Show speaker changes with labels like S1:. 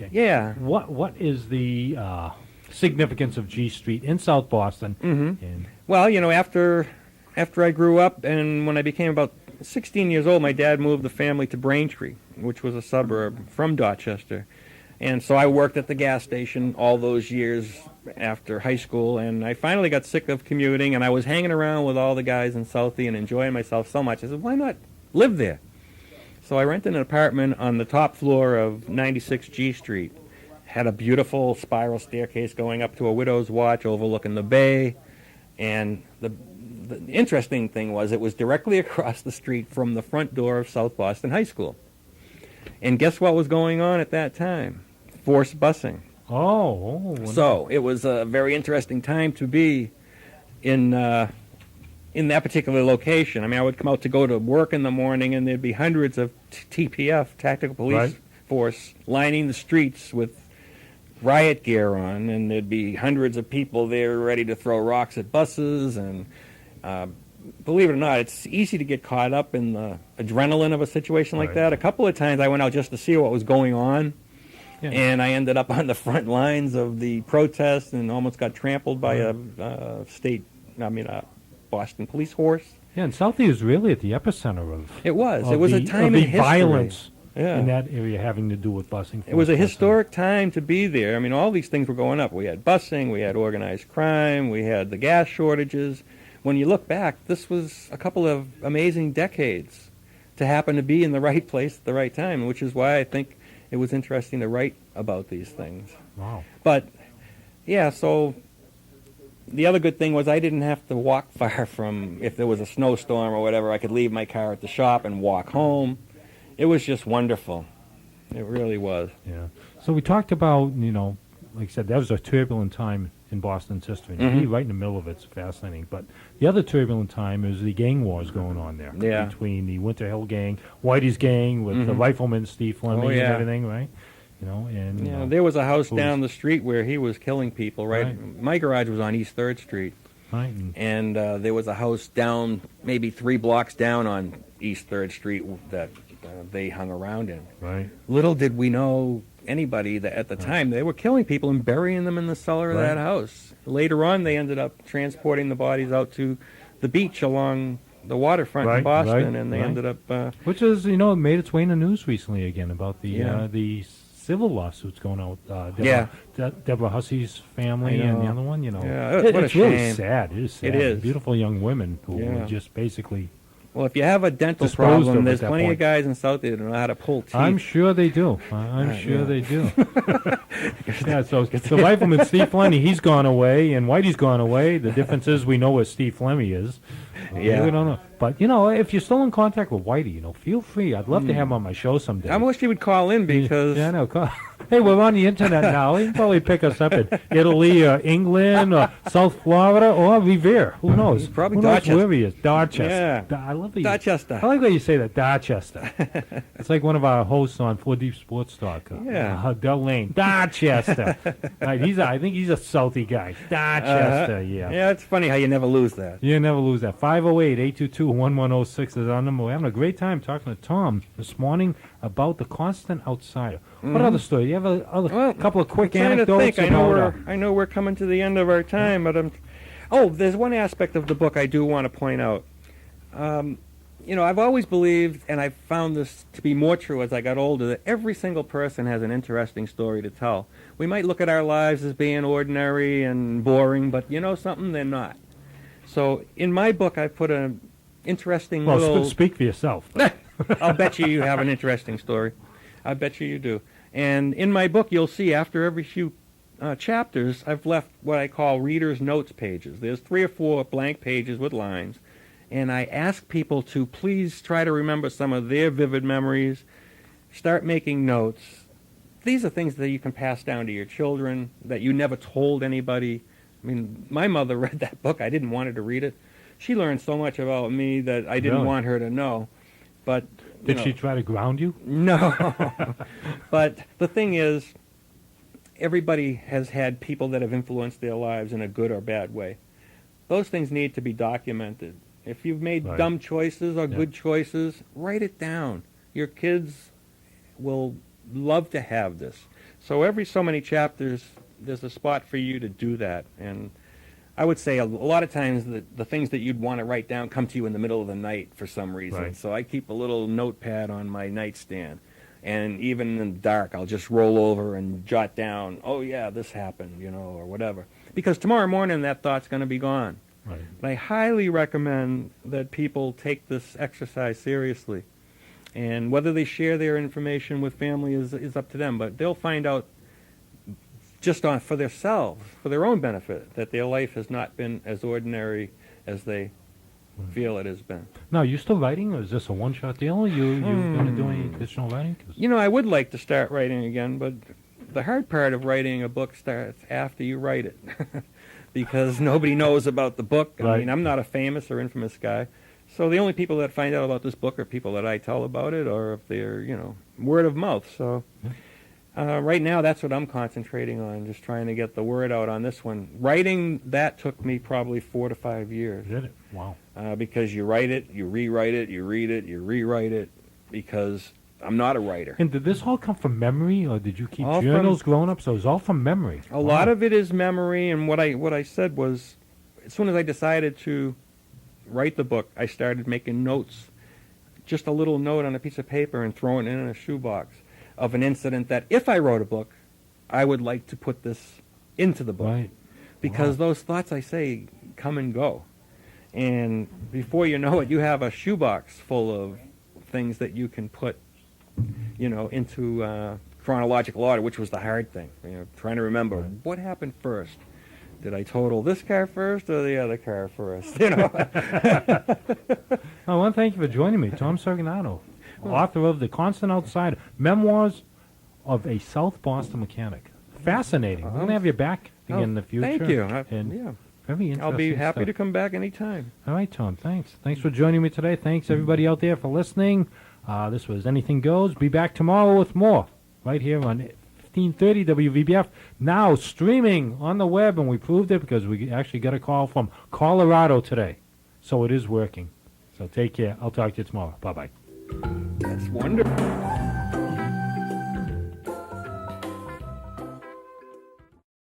S1: Okay.
S2: Yeah.
S1: What is the significance of G Street in South Boston? And
S2: Well, after I grew up and when I became about 16 years old, my dad moved the family to Braintree, which was a suburb from Dorchester. And so I worked at the gas station all those years after high school, and I finally got sick of commuting, and I was hanging around with all the guys in Southie and enjoying myself so much. I said, why not live there? So I rented an apartment on the top floor of 96 G Street. Had a beautiful spiral staircase going up to a widow's watch overlooking the bay. And the interesting thing was it was directly across the street from the front door of South Boston High School. And guess what was going on at that time? Forced busing. So it was a very interesting time to be in that particular location. I mean, I would come out to go to work in the morning, and there'd be hundreds of TPF, Tactical Police Force, lining the streets with riot gear on, and there'd be hundreds of people there ready to throw rocks at buses. And believe it or not, it's easy to get caught up in the adrenaline of a situation like that. A couple of times I went out just to see what was going on. Yeah. And I ended up on the front lines of the protest and almost got trampled by a Boston police horse.
S1: Yeah, and Southie is really at the epicenter of
S2: it was. It was a time in history.
S1: Violence in that area having to do with busing.
S2: It was a historic time to be there. I mean, all these things were going up. We had busing, we had organized crime, we had the gas shortages. When you look back, this was a couple of amazing decades to happen to be in the right place at the right time, which is why I think it was interesting to write about these things.
S1: Wow.
S2: But, yeah, so the other good thing was I didn't have to walk far from, if there was a snowstorm or whatever, I could leave my car at the shop and walk home. It was just wonderful. It really was.
S1: Yeah. So we talked about, like I said, that was a turbulent time in Boston's history. Right in the middle of it's fascinating. But the other turbulent time is the gang wars going on there.
S2: Yeah.
S1: Between the Winter Hill gang, Whitey's gang, with the rifleman Steve Fleming and everything, right?
S2: There was a house down the street where he was killing people, right? My garage was on East 3rd Street.
S1: Right.
S2: And there was a house down, maybe 3 blocks down on East 3rd Street that they hung around in.
S1: Right.
S2: Little did we know anybody that at the time they were killing people and burying them in the cellar of that house. Later on, they ended up transporting the bodies out to the beach along the waterfront in Boston, and they ended up...
S1: Which is, it made its way in the news recently again about the civil lawsuits going on with Deborah Hussey's family and the other one, it's really sad. It is sad.
S2: It is.
S1: Beautiful young women who were just basically...
S2: Well, if you have a dental problem, there's plenty of guys in South that know how to pull teeth.
S1: I'm sure they do. They do. So the rifleman Steve Fleming, he's gone away, and Whitey's gone away. The difference is we know where Steve Fleming is. We don't know. But, if you're still in contact with Whitey, feel free. I'd love to have him on my show someday.
S2: I wish he would call in because...
S1: Yeah, I know. Hey, we're on the internet now. He can probably pick us up in Italy or England or South Florida or Revere. Who knows?
S2: Probably
S1: Dorchester. Where he is. Dorchester.
S2: Yeah.
S1: I love the
S2: Dorchester.
S1: I like how you say that, Dorchester. It's like one of our hosts on 4Deep Sports Talk. Del Lane. Dorchester. Right, I think he's a Southie guy. Dorchester,
S2: Yeah, it's funny how you never lose that.
S1: You never lose that. 508-822-1106 is our number. We're having a great time talking to Tom this morning about The Constant Outsider. What other story? Do you have a couple of quick anecdotes?
S2: I know we're coming to the end of our time, but there's one aspect of the book I do want to point out. I've always believed, and I've found this to be more true as I got older, that every single person has an interesting story to tell. We might look at our lives as being ordinary and boring, but something, they're not. So in my book, I put an interesting little...
S1: speak for yourself.
S2: I'll bet you have an interesting story. I bet you do. And in my book, you'll see after every few chapters, I've left what I call reader's notes pages. There's 3 or 4 blank pages with lines. And I ask people to please try to remember some of their vivid memories. Start making notes. These are things that you can pass down to your children that you never told anybody. I mean, my mother read that book. I didn't want her to read it. She learned so much about me that I didn't want her to know. But
S1: did she try to ground you?
S2: No. But the thing is, everybody has had people that have influenced their lives in a good or bad way. Those things need to be documented. If you've made dumb choices or good choices, write it down. Your kids will love to have this. So every so many chapters, there's a spot for you to do that. And I would say a lot of times the things that you'd want to write down come to you in the middle of the night for some reason.
S1: Right.
S2: So I keep a little notepad on my nightstand. And even in the dark, I'll just roll over and jot down, oh, yeah, this happened, or whatever. Because tomorrow morning, that thought's going to be gone.
S1: Right.
S2: And I highly recommend that people take this exercise seriously. And whether they share their information with family is up to them. But they'll find out just for themselves, for their own benefit, that their life has not been as ordinary as they feel it has been.
S1: Now, you still writing, or is this a one-shot deal? Are you going to do any additional writing? 'Cause
S2: I would like to start writing again, but the hard part of writing a book starts after you write it. Because nobody knows about the book. I
S1: Right.
S2: mean, I'm not a famous or infamous guy. So the only people that find out about this book are people that I tell about it, or if they're, word of mouth. So right now, that's what I'm concentrating on, just trying to get the word out on this one. Writing, that took me probably 4 to 5 years.
S1: Did it? Wow.
S2: Because you write it, you rewrite it, you read it, you rewrite it, because I'm not a writer.
S1: And did this all come from memory, or did you keep
S2: All
S1: journals growing up? So it was all from memory.
S2: A lot of it is memory, and what I said was, as soon as I decided to write the book, I started making notes, just a little note on a piece of paper and throwing it in a shoebox of an incident that if I wrote a book, I would like to put this into the book.
S1: Right.
S2: Because
S1: Wow.
S2: those thoughts, I say, come and go. And before you know it, you have a shoebox full of things that you can put, into chronological order, which was the hard thing. Trying to remember what happened first. Did I total this car first or the other car first?
S1: I want to thank you for joining me, Tom Cirignano, author of The Constant Outsider, Memoirs of a South Boston Mechanic. Fascinating. We're going to have you back again in the future.
S2: Thank you.
S1: And very interesting
S2: I'll be happy
S1: stuff.
S2: to come back anytime.
S1: All right, Tom, thanks. Thanks for joining me today. Thanks, everybody out there, for listening. This was Anything Goes. Be back tomorrow with more right here on 1530 WVBF. Now streaming on the web, and we proved it because we actually got a call from Colorado today. So it is working. So take care. I'll talk to you tomorrow. Bye-bye.
S2: That's wonderful.